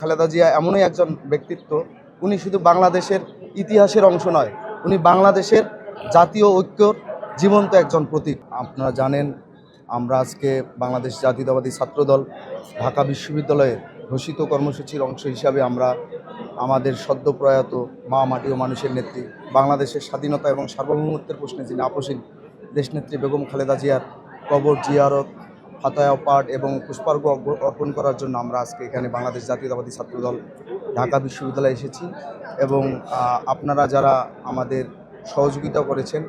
খালেদা জিয়া এমনই একজন ব্যক্তিত্ব, উনি শুধু বাংলাদেশের ইতিহাসের অংশ নয়, উনি বাংলাদেশের জাতীয় ঐক্যর জীবন্ত একজন প্রতীক। আপনারা জানেন, আমরা আজকে বাংলাদেশ জাতীয়তাবাদী ছাত্রদল ঢাকা বিশ্ববিদ্যালয়ে ঘোষিত কর্মসূচির অংশ হিসাবে আমরা আমাদের সদ্য প্রয়াত মা মাটি ও মানুষের নেত্রী, বাংলাদেশের স্বাধীনতা এবং সার্বভৌমত্বের প্রশ্নে যিনি আপোষহীন দেশনেত্রী বেগম খালেদা জিয়ার কবর জিয়ারত, ফাতায়া পাঠ এবং পুষ্পার্ঘ্য অর্পণ করার জন্য আমরা আজকে এখানে বাংলাদেশ জাতীয়তাবাদী ছাত্রদল ঢাকা বিশ্ববিদ্যালয়ে এসেছি। এবং আপনারা যারা আমাদের সহযোগিতা করেছেন,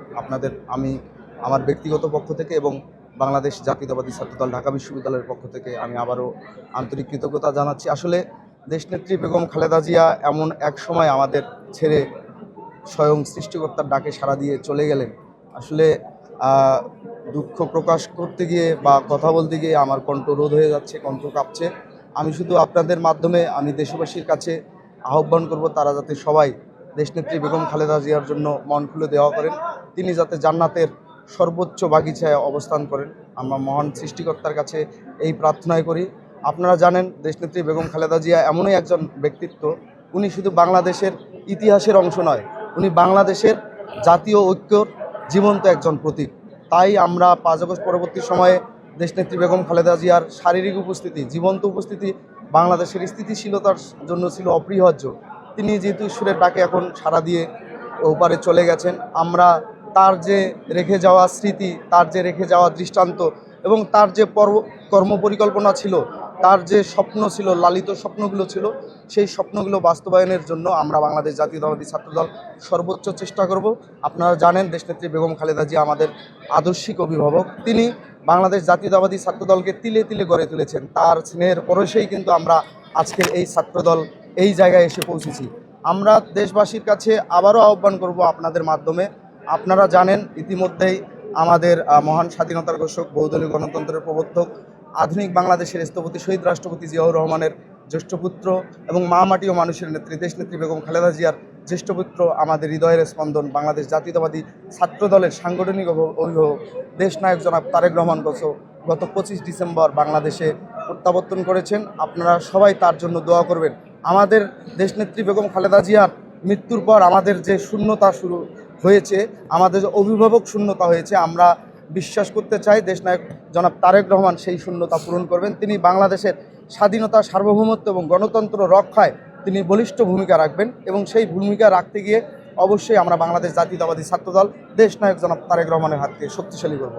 আমি আমার ব্যক্তিগত পক্ষ থেকে এবং বাংলাদেশ জাতীয়তাবাদী ছাত্রদল ঢাকা বিশ্ববিদ্যালয়ের পক্ষ থেকে আমি আবারও আন্তরিক কৃতজ্ঞতা জানাচ্ছি। আসলে দেশনেত্রী বেগম খালেদা জিয়া এমন এক সময় আমাদের ছেড়ে স্বয়ং সৃষ্টিকর্তার ডাকে সাড়া দিয়ে চলে গেলেন। আসলে দুঃখ প্রকাশ করতে গিয়ে বা কথা বলতে গিয়ে আমার কণ্ঠ রোধ হয়ে যাচ্ছে, কণ্ঠ কাঁপছে। আমি শুধু আপনাদের মাধ্যমে আমি দেশবাসীর কাছে আহ্বান করব, তারা যাতে সবাই দেশনেত্রী বেগম খালেদা জিয়ার জন্য মন খুলে দেওয়া করেন, তিনি যাতে জান্নাতের সর্বোচ্চ বাগিচায় অবস্থান করেন। আমরা মহান সৃষ্টিকর্তার কাছে এই প্রার্থনাই করি। আপনারা জানেন, দেশনেত্রী বেগম খালেদা জিয়া এমনই একজন ব্যক্তিত্ব, উনি শুধু বাংলাদেশের ইতিহাসের অংশ নয়, উনি বাংলাদেশের জাতীয় ঐক্যর জীবন্ত একজন প্রতীক। তাই আমরা 5 আগস্ট পরবর্তী সময়ে দেশনেত্রী বেগম খালেদা জিয়ার শারীরিক উপস্থিতি, জীবন্ত উপস্থিতি বাংলাদেশের স্থিতিশীলতার জন্য ছিল অপরিহার্য। তিনি যেহেতু ঈশ্বরের ডাকে এখন সাড়া দিয়ে ওপারে চলে গেছেন, আমরা তার যে রেখে যাওয়া স্মৃতি, তার যে রেখে যাওয়া দৃষ্টান্ত এবং তার যে কর্মপরিকল্পনা ছিল, তার যে স্বপ্ন ছিল, লালিত স্বপ্নগুলো ছিল, সেই স্বপ্নগুলো বাস্তবায়নের জন্য আমরা বাংলাদেশ জাতীয়তাবাদী ছাত্রদল সর্বোচ্চ চেষ্টা করব। আপনারা জানেন, দেশনেত্রী বেগম খালেদা জিয়া আমাদের আদর্শিক অভিভাবক। তিনি বাংলাদেশ জাতীয়তাবাদী ছাত্রদলকে তিলে তিলে গড়ে তুলেছেন। তার স্নেহের পরশেই কিন্তু আমরা আজকের এই ছাত্রদল এই জায়গায় এসে পৌঁছেছি। আমরা দেশবাসীর কাছে আবারও আহ্বান করব আপনাদের মাধ্যমে। আপনারা জানেন, ইতিমধ্যেই আমাদের মহান স্বাধীনতার ঘোষক, বহুদলীয় গণতন্ত্রের প্রবর্তক, আধুনিক বাংলাদেশের স্থপতি শহীদ রাষ্ট্রপতি জিয়াউর রহমানের জ্যেষ্ঠ পুত্র এবং মা মাটি ও মানুষের নেত্রী দেশনেত্রী বেগম খালেদা জিয়ার জ্যেষ্ঠ পুত্র, আমাদের হৃদয়ের স্পন্দন, বাংলাদেশ জাতীয়তাবাদী ছাত্রদলের সাংগঠনিক অভিভাবক দেশনায়ক জনাব তারেক রহমান গত 25 ডিসেম্বর বাংলাদেশে প্রত্যাবর্তন করেছেন। আপনারা সবাই তার জন্য দোয়া করবেন। আমাদের দেশনেত্রী বেগম খালেদা জিয়ার মৃত্যুর পর আমাদের যে শূন্যতা শুরু হয়েছে, আমাদের যে অভিভাবক শূন্যতা হয়েছে, আমরা বিশ্বাস করতে চাই দেশনায়ক জনাব তারেক রহমান সেই শূন্যতা পূরণ করবেন। তিনি বাংলাদেশের স্বাধীনতা, সার্বভৌমত্ব এবং গণতন্ত্র রক্ষায় তিনি বলিষ্ঠ ভূমিকা রাখবেন এবং সেই ভূমিকা রাখতে গিয়ে অবশ্যই আমরা বাংলাদেশ জাতীয়তাবাদী ছাত্রদল দেশনায়ক জনাব তারেক রহমানের হাতকে শক্তিশালী করব।